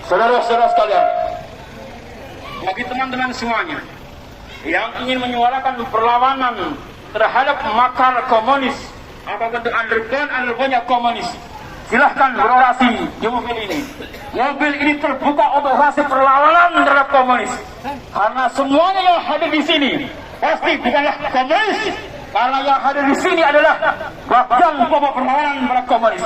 Saudara-saudara sekalian, bagi teman-teman semuanya yang ingin menyuarakan perlawanan terhadap makar komunis atau bentuk underground komunis, silahkan berorasi di mobil ini. Mobil ini terbuka untuk orasi perlawanan terhadap komunis, karena semuanya yang hadir di sini pasti bukanlah komunis, karena yang hadir di sini adalah bagian pokok perlawanan terhadap komunis.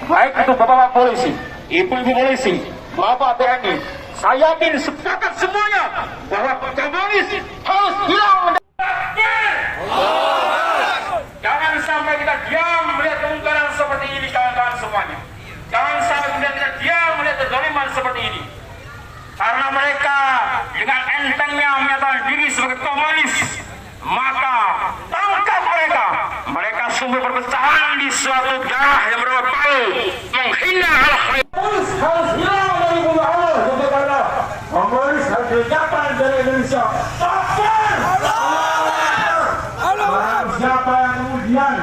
Baik itu bapak-bapak polisi, ibu-ibu polisi, bapak TNI, saya yakin sepakat semuanya bahwa komunis harus hilang. Jangan sampai kita diam melihat kemungkaran seperti ini, kawan-kawan semuanya. Jangan sampai kita diam melihat kezaliman seperti ini. Karena mereka dengan entengnya menyatakan diri sebagai komunis, maka tangkap mereka. Mereka sumber perpecahan di suatu daerah yang berbau, menghina harus hilang dari bumi Allah. Karena komunis harus dilenyapkan dari Indonesia. Siapa yang kemudian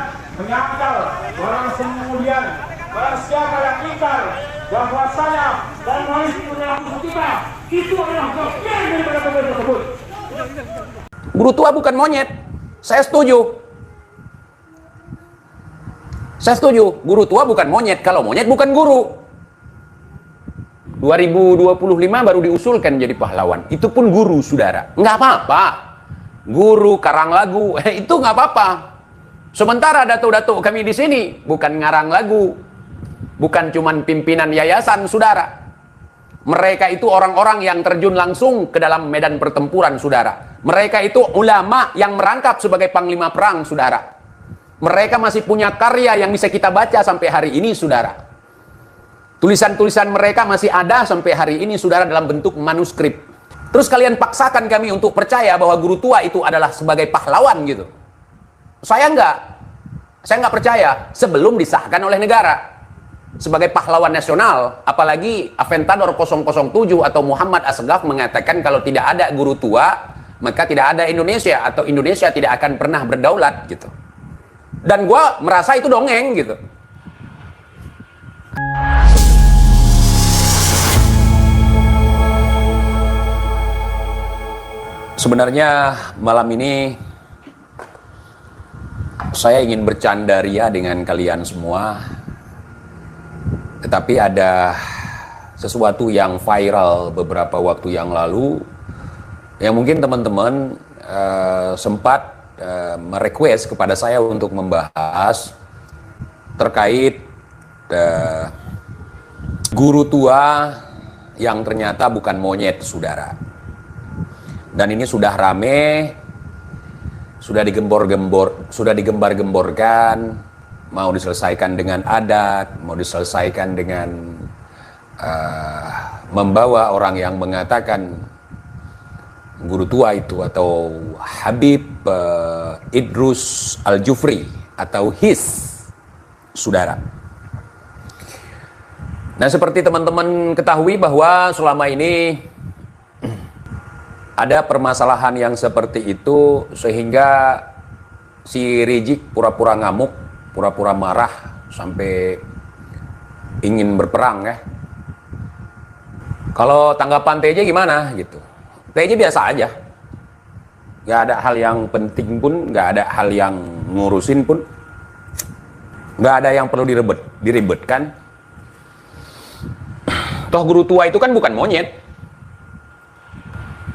menyangkal, orang kemudian barang siapa yang ingkar bahwasanya dan komunis adalah musuh kita, itu adalah bagian daripada komunis tersebut. Guru tua bukan monyet. Saya setuju. Saya setuju. Guru tua bukan monyet. Kalau monyet bukan guru. 2025 baru diusulkan jadi pahlawan. Itu pun guru, saudara. Nggak apa-apa. Guru karang lagu, itu nggak apa-apa. Sementara datuk-datuk kami di sini bukan ngarang lagu. Bukan cuman pimpinan yayasan, saudara. Mereka itu orang-orang yang terjun langsung ke dalam medan pertempuran, saudara. Mereka itu ulama yang merangkap sebagai panglima perang, saudara. Mereka masih punya karya yang bisa kita baca sampai hari ini, saudara. Tulisan-tulisan mereka masih ada sampai hari ini, saudara, dalam bentuk manuskrip. Terus kalian paksakan kami untuk percaya bahwa guru tua itu adalah sebagai pahlawan gitu. Saya nggak percaya sebelum disahkan oleh negara sebagai pahlawan nasional. Apalagi Aventador 007 atau Muhammad Asghaf mengatakan kalau tidak ada guru tua, maka tidak ada Indonesia, atau Indonesia tidak akan pernah berdaulat gitu. Dan gue merasa itu dongeng gitu. Sebenarnya malam ini saya ingin bercanda ria dengan kalian semua. Tetapi ada sesuatu yang viral beberapa waktu yang lalu yang mungkin teman-teman sempat merequest kepada saya untuk membahas terkait guru tua yang ternyata bukan monyet, saudara. Dan ini sudah rame, sudah digembar-gemborkan, mau diselesaikan dengan adat, mau diselesaikan dengan membawa orang yang mengatakan guru tua itu atau Habib Idrus Al-Jufri atau HIS, saudara. Nah, seperti teman-teman ketahui bahwa selama ini ada permasalahan yang seperti itu sehingga si Rizik pura-pura ngamuk, pura-pura marah sampai ingin berperang ya. Kalau tanggapan TJ gimana gitu? TJ biasa aja. Gak ada hal yang penting pun, gak ada hal yang ngurusin pun. Gak ada yang perlu diribetkan. Toh guru tua itu kan bukan monyet.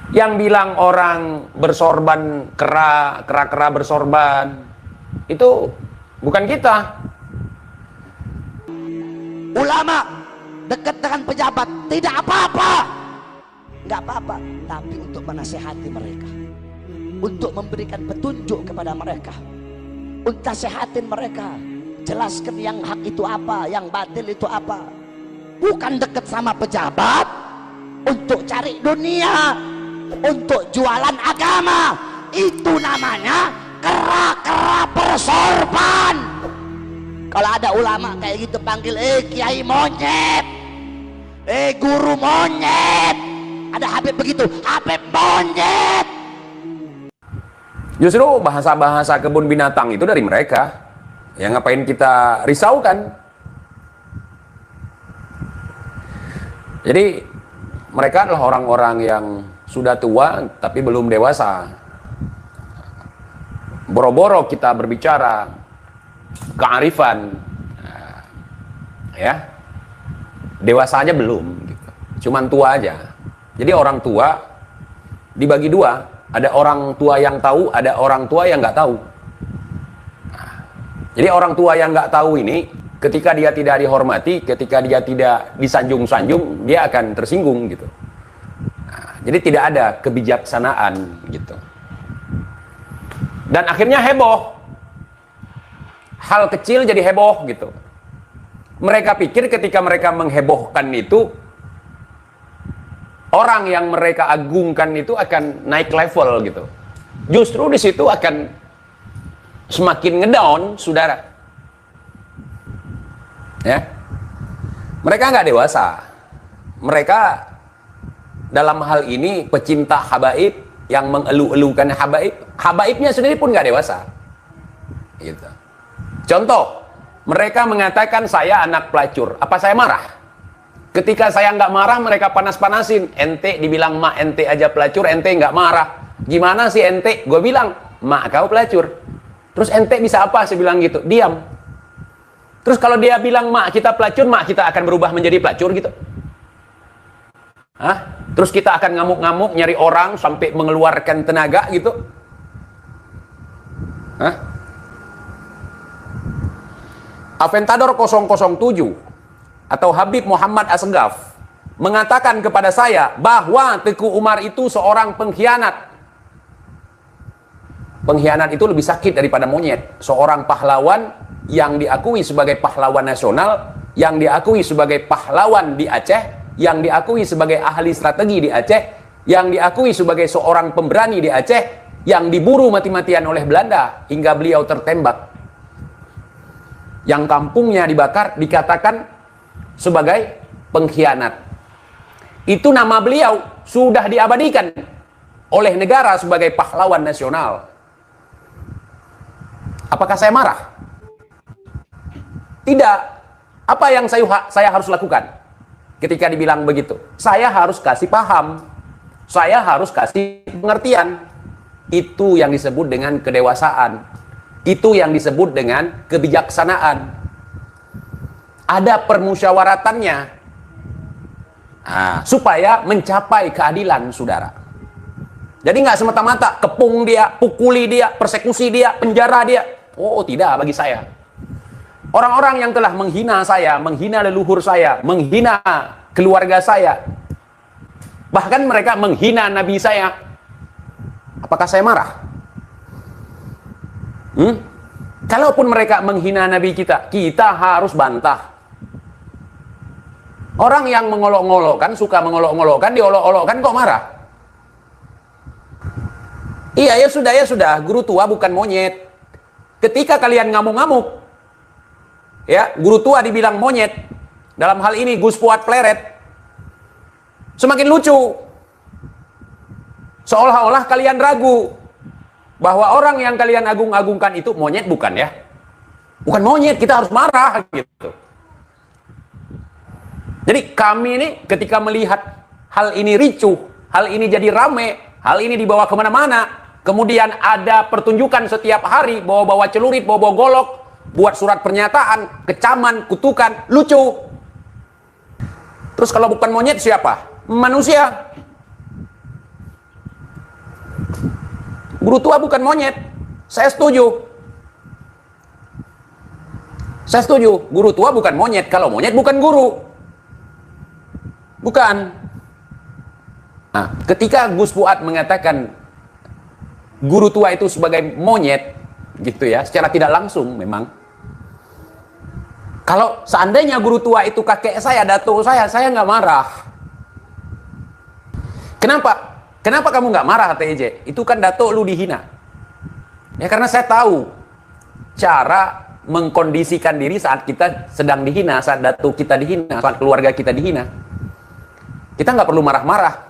Yang bilang orang bersorban, kera bersorban, itu bukan kita. Ulama dekat dengan pejabat tidak apa-apa, nggak apa-apa, tapi untuk menasehati mereka, untuk memberikan petunjuk kepada mereka, untuk nasihatin mereka, jelaskan yang hak itu apa, yang batil itu apa. Bukan dekat sama pejabat untuk cari dunia, untuk jualan agama. Itu namanya kera bersorban. Kalau ada ulama kayak gitu panggil kiai monyet, guru monyet. Ada Habib begitu, Habib monyet. Justru bahasa-bahasa kebun binatang itu dari mereka. Ya ngapain kita risaukan? Jadi mereka adalah orang-orang yang sudah tua tapi belum dewasa. Boro-boro kita berbicara kearifan, ya, dewasa aja belum, gitu. Cuman tua aja. Jadi orang tua dibagi dua, ada orang tua yang tahu, ada orang tua yang nggak tahu. Jadi orang tua yang nggak tahu ini, ketika dia tidak dihormati, ketika dia tidak disanjung-sanjung, dia akan tersinggung, gitu. Jadi tidak ada kebijaksanaan, gitu. Dan akhirnya heboh. Hal kecil jadi heboh, gitu. Mereka pikir ketika mereka menghebohkan itu, orang yang mereka agungkan itu akan naik level, gitu. Justru di situ akan semakin ngedown, saudara. Ya, mereka nggak dewasa. Mereka dalam hal ini pecinta habaib yang mengeluh-elukan habaib. Habaibnya sendiri pun nggak dewasa. Gitu. Contoh, mereka mengatakan saya anak pelacur. Apa saya marah? Ketika saya nggak marah, mereka panas-panasin. Ente dibilang mak ente aja pelacur, ente nggak marah. Gimana sih ente? Gue bilang, mak kau pelacur. Terus ente bisa apa? Saya bilang gitu, diam. Terus kalau dia bilang mak kita pelacur, mak kita akan berubah menjadi pelacur gitu. Hah? Terus kita akan ngamuk-ngamuk nyari orang sampai mengeluarkan tenaga gitu. Hah? Aventador 007 atau Habib Muhammad Asgaf mengatakan kepada saya bahwa Teguh Umar itu seorang pengkhianat. Pengkhianat itu lebih sakit daripada monyet. Seorang pahlawan yang diakui sebagai pahlawan nasional, yang diakui sebagai pahlawan di Aceh, yang diakui sebagai ahli strategi di Aceh, yang diakui sebagai seorang pemberani di Aceh, yang diburu mati-matian oleh Belanda hingga beliau tertembak. Yang kampungnya dibakar dikatakan sebagai pengkhianat. Itu nama beliau sudah diabadikan oleh negara sebagai pahlawan nasional. Apakah saya marah? Tidak. Apa yang saya harus lakukan ketika dibilang begitu? Saya harus kasih paham. Saya harus kasih pengertian. Itu yang disebut dengan kedewasaan. Itu yang disebut dengan kebijaksanaan. Ada permusyawaratannya. Supaya mencapai keadilan, saudara. Jadi nggak semata-mata kepung dia, pukuli dia, persekusi dia, penjara dia. Oh, tidak bagi saya. Orang-orang yang telah menghina saya, menghina leluhur saya, menghina keluarga saya, bahkan mereka menghina Nabi saya, apakah saya marah? Kalaupun mereka menghina Nabi kita, kita harus bantah. Orang yang mengolok-ngolokkan, suka mengolok-ngolokkan, diolok-olokkan kok marah? Iya, ya sudah, guru tua bukan monyet. Ketika kalian ngamuk-ngamuk, ya, guru tua dibilang monyet, dalam hal ini Gus Fuad Pleret, semakin lucu. Seolah-olah kalian ragu bahwa orang yang kalian agung-agungkan itu monyet, bukan ya? Bukan monyet, kita harus marah gitu. Jadi kami ini ketika melihat hal ini ricuh, hal ini jadi rame, hal ini dibawa kemana-mana, kemudian ada pertunjukan setiap hari, bawa-bawa celurit, bawa-bawa golok, buat surat pernyataan, kecaman, kutukan, lucu. Terus kalau bukan monyet siapa? Manusia. Guru tua bukan monyet. Saya setuju. Saya setuju. Guru tua bukan monyet. Kalau monyet bukan guru. Bukan. Nah, ketika Gus Fuad mengatakan guru tua itu sebagai monyet, gitu ya, secara tidak langsung memang. Kalau seandainya guru tua itu kakek saya, datuk saya nggak marah. Kenapa? Kenapa kamu nggak marah, TJ? Itu kan datuk lu dihina. Ya karena saya tahu cara mengkondisikan diri saat kita sedang dihina, saat datuk kita dihina, saat keluarga kita dihina. Kita nggak perlu marah-marah.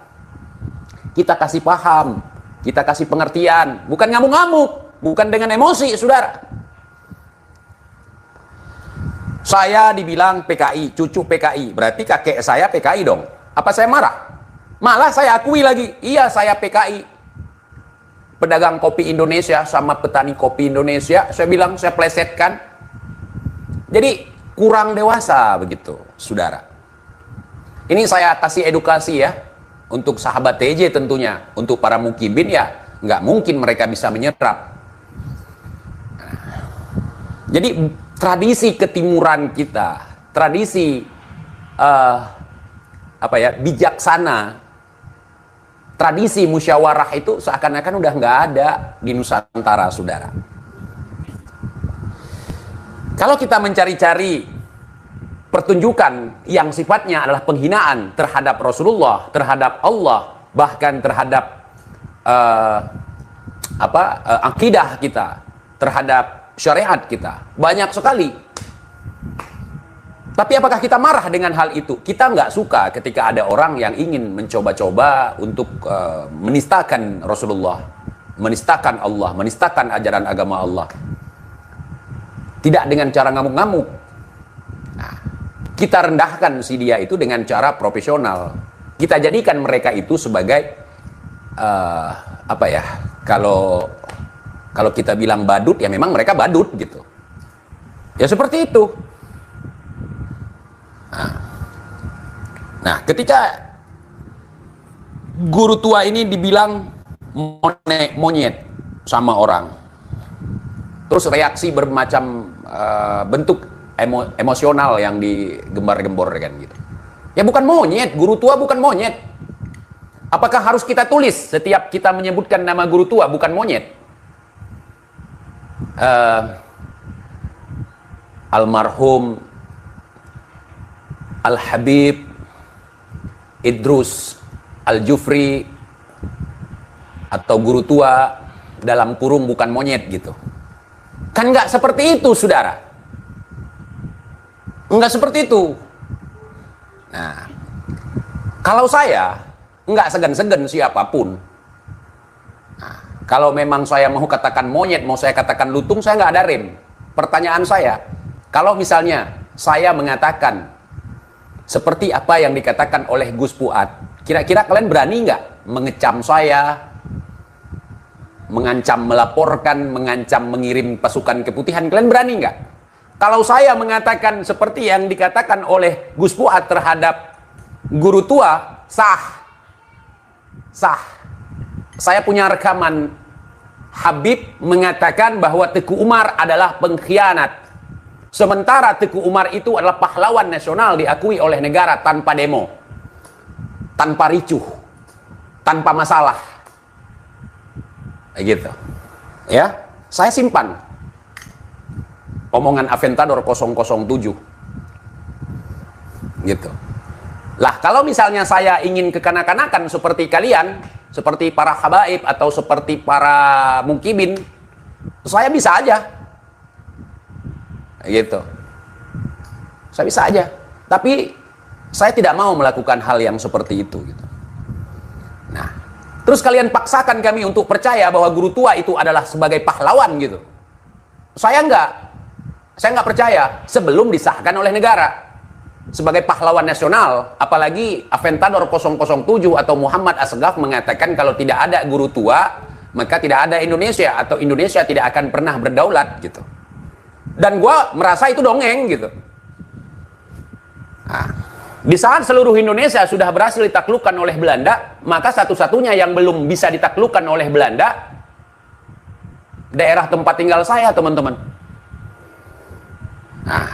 Kita kasih paham, kita kasih pengertian, bukan ngamuk-ngamuk, bukan dengan emosi, saudara. Saya dibilang PKI, cucu PKI, berarti kakek saya PKI dong. Apa saya marah? Malah saya akui lagi, iya saya PKI, pedagang kopi Indonesia sama petani kopi Indonesia, saya bilang saya plesetkan. Jadi kurang dewasa begitu, saudara. Ini saya kasih edukasi ya, untuk sahabat TJ tentunya, untuk para mukibin ya, nggak mungkin mereka bisa menyerap. Jadi tradisi ketimuran kita, tradisi bijaksana, tradisi musyawarah itu seakan-akan udah nggak ada di Nusantara, saudara. Kalau kita mencari-cari pertunjukan yang sifatnya adalah penghinaan terhadap Rasulullah, terhadap Allah, bahkan terhadap akidah kita, terhadap syariat kita, banyak sekali. Tapi apakah kita marah dengan hal itu? Kita nggak suka ketika ada orang yang ingin mencoba-coba untuk menistakan Rasulullah, menistakan Allah, menistakan ajaran agama Allah. Tidak dengan cara ngamuk-ngamuk. Nah, kita rendahkan si dia itu dengan cara profesional. Kita jadikan mereka itu sebagai kalau kita bilang badut, ya memang mereka badut gitu. Ya seperti itu. Nah, ketika guru tua ini dibilang monyet sama orang, terus reaksi bermacam bentuk emosional yang digembar-gemborkan gitu. Ya bukan monyet, guru tua bukan monyet. Apakah harus kita tulis setiap kita menyebutkan nama guru tua bukan monyet? Almarhum Al-Habib Idrus Al-Jufri atau guru tua dalam kurung bukan monyet gitu. Kan nggak seperti itu, saudara. Nggak seperti itu. Nah, kalau saya nggak segan-segan siapapun. Nah, kalau memang saya mau katakan monyet, mau saya katakan lutung, saya nggak ada rem. Pertanyaan saya, kalau misalnya saya mengatakan seperti apa yang dikatakan oleh Gus Fuad, kira-kira kalian berani nggak mengecam saya, mengancam melaporkan, mengancam mengirim pasukan keputihan? Kalian berani nggak? Kalau saya mengatakan seperti yang dikatakan oleh Gus Fuad terhadap guru tua, sah. Saya punya rekaman Habib mengatakan bahwa Teguh Umar adalah pengkhianat. Sementara Teguh Umar itu adalah pahlawan nasional diakui oleh negara tanpa demo, tanpa ricuh, tanpa masalah. Gitu. Ya, saya simpan omongan Aventador 007. Gitu. Lah, kalau misalnya saya ingin kekanak-kanakan seperti kalian, seperti para habaib atau seperti para mukibin, saya bisa aja. Gitu. Saya bisa aja. Tapi saya tidak mau melakukan hal yang seperti itu gitu. Nah, terus kalian paksakan kami untuk percaya bahwa guru tua itu adalah sebagai pahlawan gitu. Saya nggak percaya sebelum disahkan oleh negara sebagai pahlawan nasional. Apalagi Aventador 007 atau Muhammad Asghaf mengatakan kalau tidak ada guru tua, maka tidak ada Indonesia, atau Indonesia tidak akan pernah berdaulat gitu. Dan gue merasa itu dongeng gitu. Nah, di saat seluruh Indonesia sudah berhasil ditaklukkan oleh Belanda, maka satu-satunya yang belum bisa ditaklukkan oleh Belanda daerah tempat tinggal saya, teman-teman. Nah,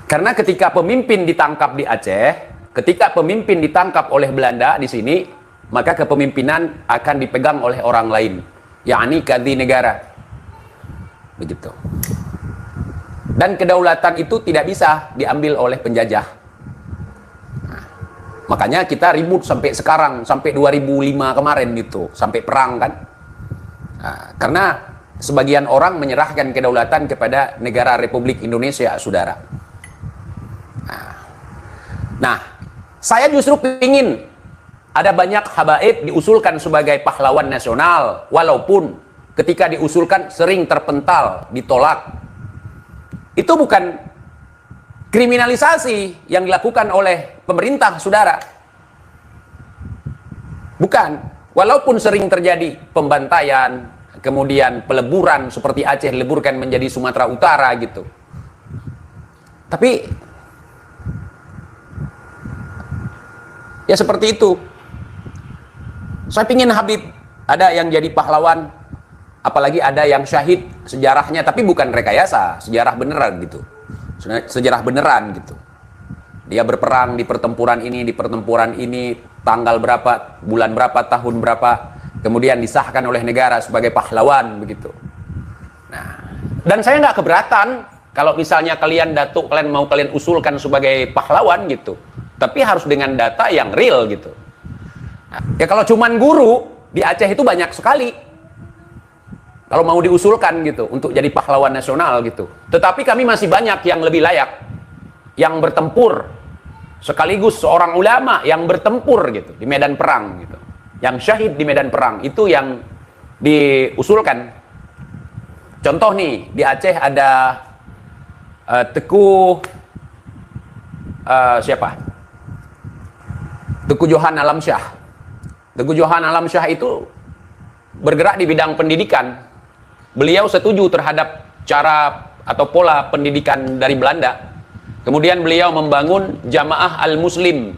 karena ketika pemimpin ditangkap di Aceh, ketika pemimpin ditangkap oleh Belanda di sini, maka kepemimpinan akan dipegang oleh orang lain, yakni kadhi negara. Begitu. Dan kedaulatan itu tidak bisa diambil oleh penjajah. Nah, makanya kita ribut sampai sekarang, sampai 2005 kemarin gitu, sampai perang kan. Nah, karena sebagian orang menyerahkan kedaulatan kepada negara Republik Indonesia, saudara. Nah, saya justru ingin ada banyak habaib diusulkan sebagai pahlawan nasional, walaupun ketika diusulkan sering terpental, ditolak. Itu bukan kriminalisasi yang dilakukan oleh pemerintah, saudara. Bukan. Walaupun sering terjadi pembantaian, kemudian peleburan seperti Aceh leburkan menjadi Sumatera Utara gitu. Tapi ya seperti itu. Saya pingin Habib ada yang jadi pahlawan, apalagi ada yang syahid sejarahnya, tapi bukan rekayasa, sejarah beneran gitu. Sejarah beneran gitu. Dia berperang di pertempuran ini, tanggal berapa, bulan berapa, tahun berapa, kemudian disahkan oleh negara sebagai pahlawan begitu. Nah, dan saya nggak keberatan kalau misalnya kalian mau kalian usulkan sebagai pahlawan gitu, tapi harus dengan data yang real gitu. Nah, ya kalau cuman guru di Aceh itu banyak sekali. Kalau mau diusulkan gitu untuk jadi pahlawan nasional gitu. Tetapi kami masih banyak yang lebih layak, yang bertempur, sekaligus seorang ulama yang bertempur gitu di medan perang gitu, yang syahid di medan perang, itu yang diusulkan. Contoh nih, di Aceh ada Teguh Johan Alamsyah. Teguh Johan Alamsyah itu bergerak di bidang pendidikan. Beliau setuju terhadap cara atau pola pendidikan dari Belanda. Kemudian beliau membangun Jamaah Al-Muslim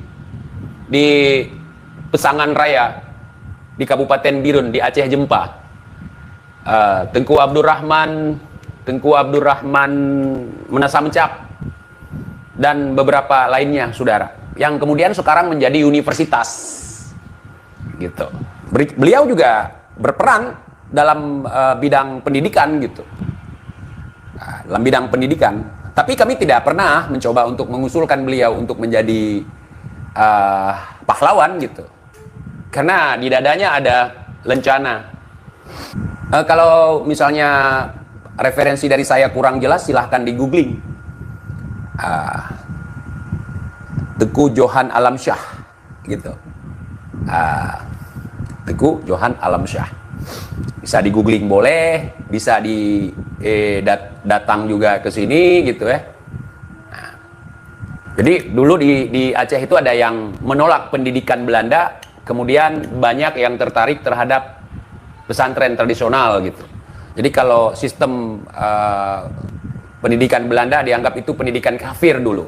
di Pesangan Raya di Kabupaten Birun di Aceh Jempa. Tengku Abdurrahman Menasamcak dan beberapa lainnya, saudara, yang kemudian sekarang menjadi universitas gitu. Beliau juga berperan dalam bidang pendidikan gitu, dalam bidang pendidikan. Tapi kami tidak pernah mencoba untuk mengusulkan beliau untuk menjadi pahlawan gitu, karena di dadanya ada lencana. Kalau misalnya referensi dari saya kurang jelas, silahkan di googling. Teguh Johan Alamsyah gitu. Teguh Johan Alamsyah. Bisa di googling boleh, bisa datang juga ke sini gitu ya. Nah, jadi dulu di Aceh itu ada yang menolak pendidikan Belanda, kemudian banyak yang tertarik terhadap pesantren tradisional gitu. Jadi kalau sistem pendidikan Belanda dianggap itu pendidikan kafir dulu.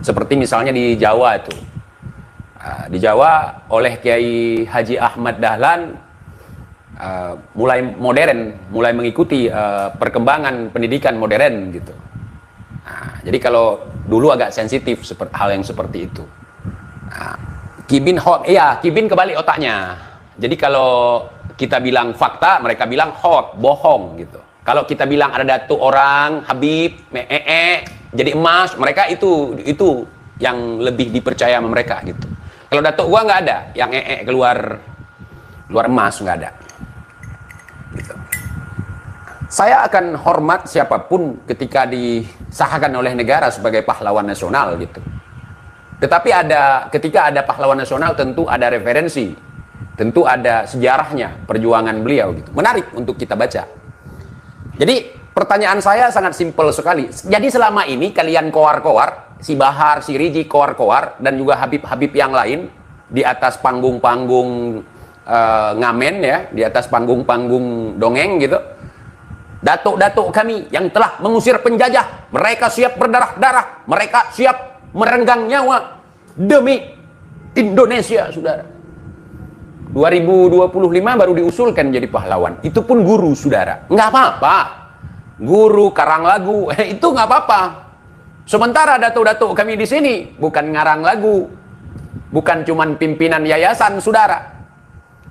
Seperti misalnya di Jawa itu. Di Jawa oleh Kiai Haji Ahmad Dahlan mulai mengikuti perkembangan pendidikan modern gitu. Jadi kalau dulu agak sensitif hal yang seperti itu. Kibin kebalik otaknya. Jadi kalau kita bilang fakta, mereka bilang bohong gitu. Kalau kita bilang ada datuk orang Habib jadi emas, mereka itu yang lebih dipercaya sama mereka gitu. Kalau datuk gua nggak ada yang keluar emas, nggak ada gitu. Saya akan hormat siapapun ketika disahkan oleh negara sebagai pahlawan nasional gitu. Tetapi ketika ada pahlawan nasional tentu ada referensi, tentu ada sejarahnya perjuangan beliau gitu. Menarik untuk kita baca. Jadi pertanyaan saya sangat simpel sekali. Jadi selama ini kalian koar-koar, si Bahar, si Riji koar-koar, dan juga Habib-Habib yang lain di atas panggung-panggung ngamen ya, di atas panggung-panggung dongeng gitu. Datuk-datuk kami yang telah mengusir penjajah, mereka siap berdarah-darah, mereka siap merenggang nyawa demi Indonesia, saudara. 2025 baru diusulkan jadi pahlawan. Itu pun guru, saudara. Nggak apa-apa. Guru karang lagu, itu nggak apa-apa. Sementara datuk-datuk kami di sini bukan ngarang lagu, bukan cuman pimpinan yayasan, saudara.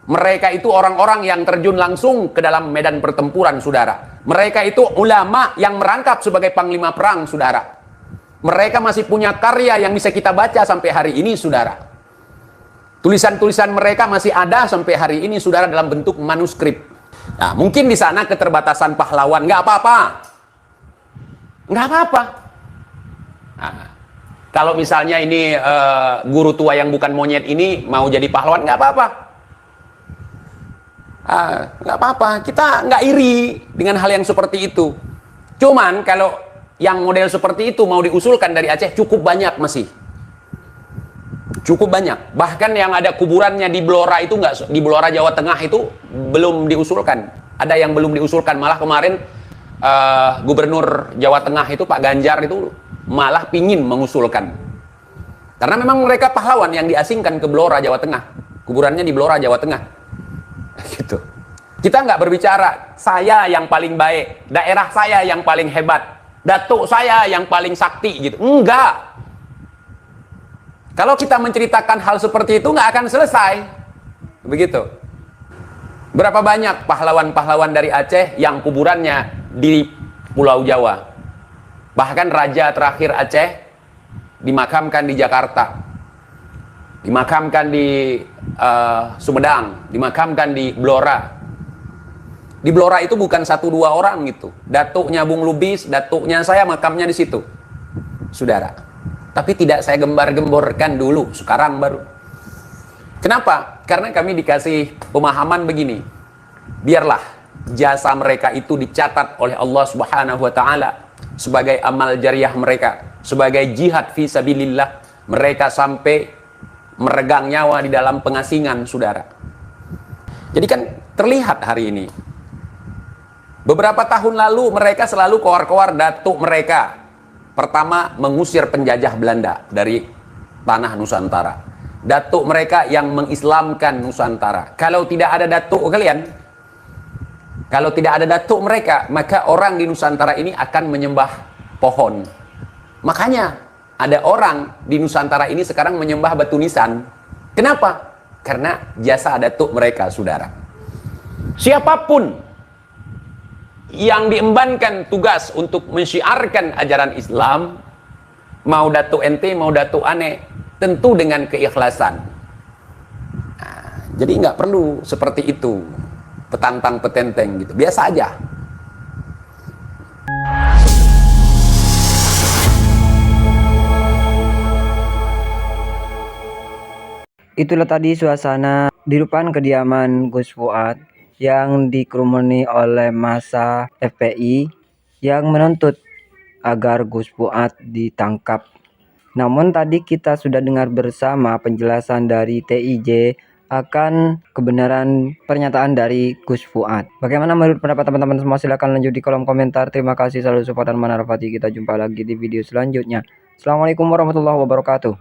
Mereka itu orang-orang yang terjun langsung ke dalam medan pertempuran, saudara. Mereka itu ulama yang merangkap sebagai panglima perang, saudara. Mereka masih punya karya yang bisa kita baca sampai hari ini, saudara. Tulisan-tulisan mereka masih ada sampai hari ini, saudara, dalam bentuk manuskrip. Nah, mungkin di sana keterbatasan pahlawan, nggak apa-apa. Nggak apa-apa. Nah, kalau misalnya ini guru tua yang bukan monyet ini mau jadi pahlawan, nggak apa-apa. Nggak apa-apa, kita nggak iri dengan hal yang seperti itu. Cuman kalau yang model seperti itu mau diusulkan dari Aceh cukup banyak masih. Cukup banyak. Bahkan yang ada kuburannya di Blora itu nggak, di Blora Jawa Tengah itu belum diusulkan. Ada yang belum diusulkan. Malah kemarin Gubernur Jawa Tengah itu Pak Ganjar itu malah pingin mengusulkan. Karena memang mereka pahlawan yang diasingkan ke Blora Jawa Tengah. Kuburannya di Blora Jawa Tengah. Gitu. Kita nggak berbicara saya yang paling baik, daerah saya yang paling hebat, datuk saya yang paling sakti gitu. Enggak. Kalau kita menceritakan hal seperti itu nggak akan selesai. Begitu. Berapa banyak pahlawan-pahlawan dari Aceh yang kuburannya di Pulau Jawa. Bahkan raja terakhir Aceh dimakamkan di Jakarta. Dimakamkan di Sumedang, dimakamkan di Blora. Di Blora itu bukan 1-2 orang gitu. Datuknya Bung Lubis, datuknya saya makamnya di situ. Saudara. Tapi tidak saya gembar-gemborkan dulu, sekarang baru. Kenapa? Karena kami dikasih pemahaman begini. Biarlah jasa mereka itu dicatat oleh Allah Subhanahu wa taala sebagai amal jariah mereka, sebagai jihad fi sabilillah. Mereka sampai meregang nyawa di dalam pengasingan, saudara. Jadi kan terlihat hari ini. Beberapa tahun lalu mereka selalu koar-koar datuk mereka. Pertama, mengusir penjajah Belanda dari tanah Nusantara. Datuk mereka yang mengislamkan Nusantara. Kalau tidak ada datuk kalian, kalau tidak ada datuk mereka, maka orang di Nusantara ini akan menyembah pohon. Makanya ada orang di Nusantara ini sekarang menyembah batu nisan. Kenapa? Karena jasa datuk mereka, saudara. Siapapun yang diembankan tugas untuk mensyiarkan ajaran Islam, mau datuk ente, mau datuk ane, tentu dengan keikhlasan. Nah, jadi nggak perlu seperti itu, petantang petenteng gitu, biasa aja. Itulah tadi suasana di depan kediaman Gus Fuad yang dikerumuni oleh massa FPI yang menuntut agar Gus Fuad ditangkap. Namun tadi kita sudah dengar bersama penjelasan dari TIJ akan kebenaran pernyataan dari Gus Fuad. Bagaimana menurut pendapat teman-teman semua? Silahkan lanjut di kolom komentar. Terima kasih, selalu support dan manarfati. Kita jumpa lagi di video selanjutnya. Assalamualaikum warahmatullahi wabarakatuh.